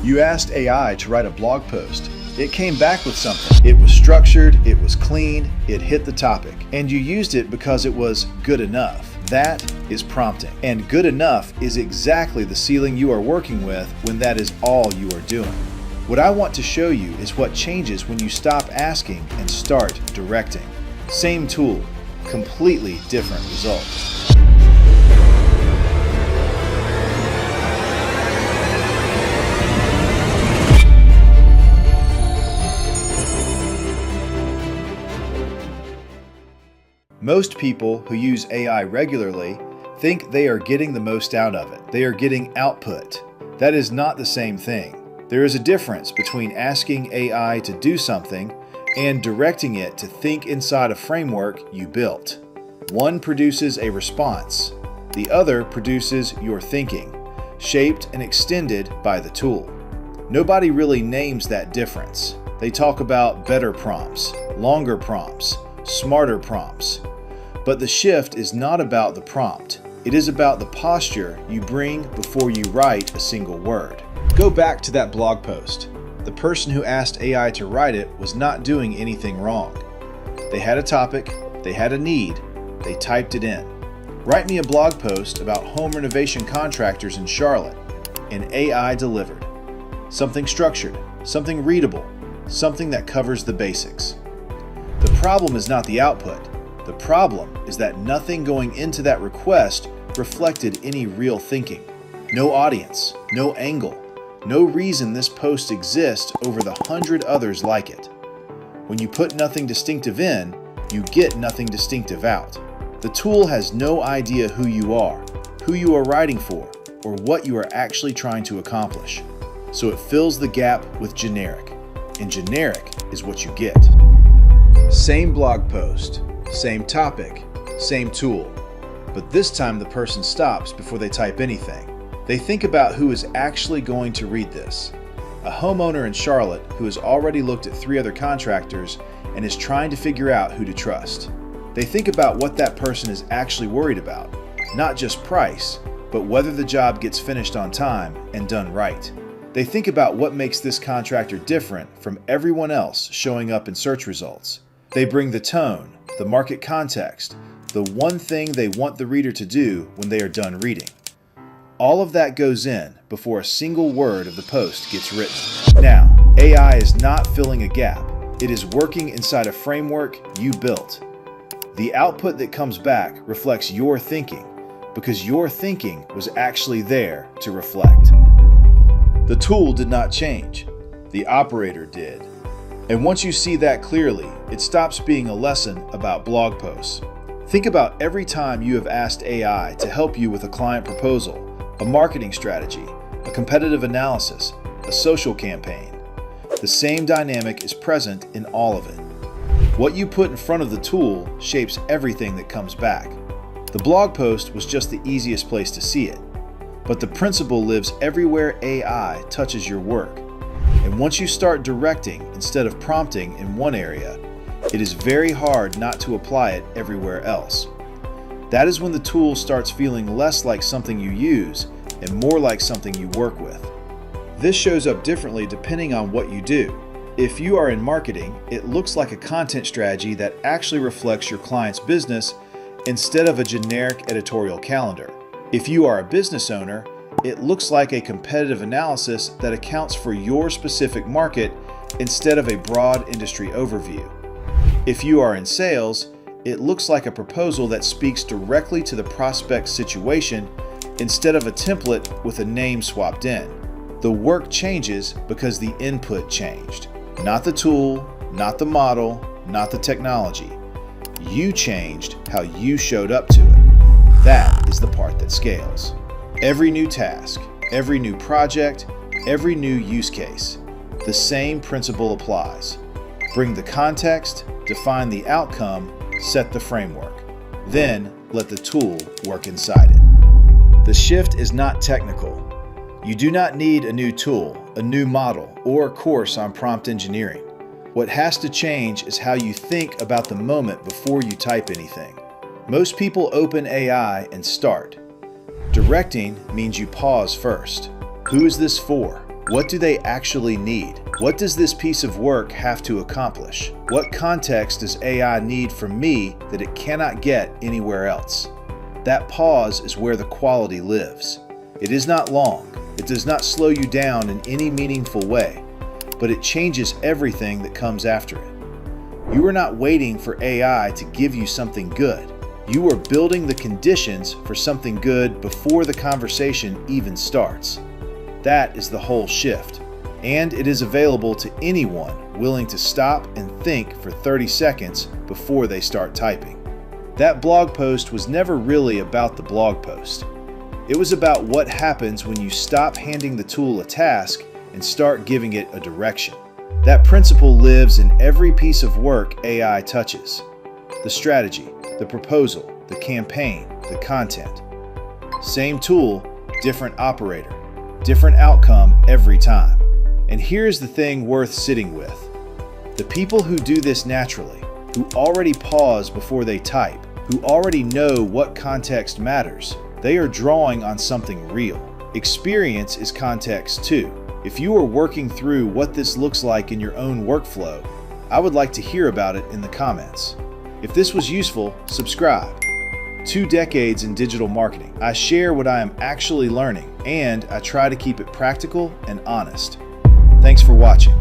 You asked AI to write a blog post. It came back with something. It was structured, it was clean, it hit the topic, and you used it because it was good enough. That is prompting. And good enough is exactly the ceiling you are working with when that is all you are doing. What I want to show you is what changes when you stop asking and start directing. Same tool, completely different result. Most people who use AI regularly think they are getting the most out of it. They are getting output. That is not the same thing. There is a difference between asking AI to do something and directing it to think inside a framework you built. One produces a response. The other produces your thinking, shaped and extended by the tool. Nobody really names that difference. They talk about better prompts, longer prompts, smarter prompts. But the shift is not about the prompt. It is about the posture you bring before you write a single word. Go back to that blog post. The person who asked AI to write it was not doing anything wrong. They had a topic, they had a need, they typed it in. Write me a blog post about home renovation contractors in Charlotte, and AI delivered. Something structured, something readable, something that covers the basics. The problem is not the output. The problem is that nothing going into that request reflected any real thinking. No audience, no angle, no reason this post exists over the 100 others like it. When you put nothing distinctive in, you get nothing distinctive out. The tool has no idea who you are writing for, or what you are actually trying to accomplish. So it fills the gap with generic, and generic is what you get. Same blog post, same topic, same tool, but this time the person stops before they type anything. They think about who is actually going to read this. A homeowner in Charlotte who has already looked at 3 other contractors and is trying to figure out who to trust. They think about what that person is actually worried about, not just price, but whether the job gets finished on time and done right. They think about what makes this contractor different from everyone else showing up in search results. They bring the tone, the market context, the one thing they want the reader to do when they are done reading. All of that goes in before a single word of the post gets written. Now, AI is not filling a gap. It is working inside a framework you built. The output that comes back reflects your thinking because your thinking was actually there to reflect. The tool did not change. The operator did. And once you see that clearly, it stops being a lesson about blog posts. Think about every time you have asked AI to help you with a client proposal, a marketing strategy, a competitive analysis, a social campaign. The same dynamic is present in all of it. What you put in front of the tool shapes everything that comes back. The blog post was just the easiest place to see it, but the principle lives everywhere AI touches your work. And once you start directing instead of prompting in one area, it is very hard not to apply it everywhere else. That is when the tool starts feeling less like something you use and more like something you work with. This shows up differently depending on what you do. If you are in marketing, it looks like a content strategy that actually reflects your client's business instead of a generic editorial calendar. If you are a business owner, it looks like a competitive analysis that accounts for your specific market instead of a broad industry overview. If you are in sales, it looks like a proposal that speaks directly to the prospect's situation instead of a template with a name swapped in. The work changes because the input changed. Not the tool, not the model, not the technology. You changed how you showed up to it. That is the part that scales. Every new task, every new project, every new use case, the same principle applies. Bring the context, define the outcome, set the framework. Then let the tool work inside it. The shift is not technical. You do not need a new tool, a new model, or a course on prompt engineering. What has to change is how you think about the moment before you type anything. Most people open AI and start. Directing means you pause first. Who is this for? What do they actually need? What does this piece of work have to accomplish? What context does AI need from me that it cannot get anywhere else? That pause is where the quality lives. It is not long. It does not slow you down in any meaningful way, but it changes everything that comes after it. You are not waiting for AI to give you something good. You are building the conditions for something good before the conversation even starts. That is the whole shift. And it is available to anyone willing to stop and think for 30 seconds before they start typing. That blog post was never really about the blog post. It was about what happens when you stop handing the tool a task and start giving it a direction. That principle lives in every piece of work AI touches. The strategy, the proposal, the campaign, the content. Same tool, different operator, different outcome every time. And here's the thing worth sitting with. The people who do this naturally, who already pause before they type, who already know what context matters, they are drawing on something real. Experience is context too. If you are working through what this looks like in your own workflow, I would like to hear about it in the comments. If this was useful, subscribe. 2 decades in digital marketing. I share what I am actually learning, and I try to keep it practical and honest. Thanks for watching.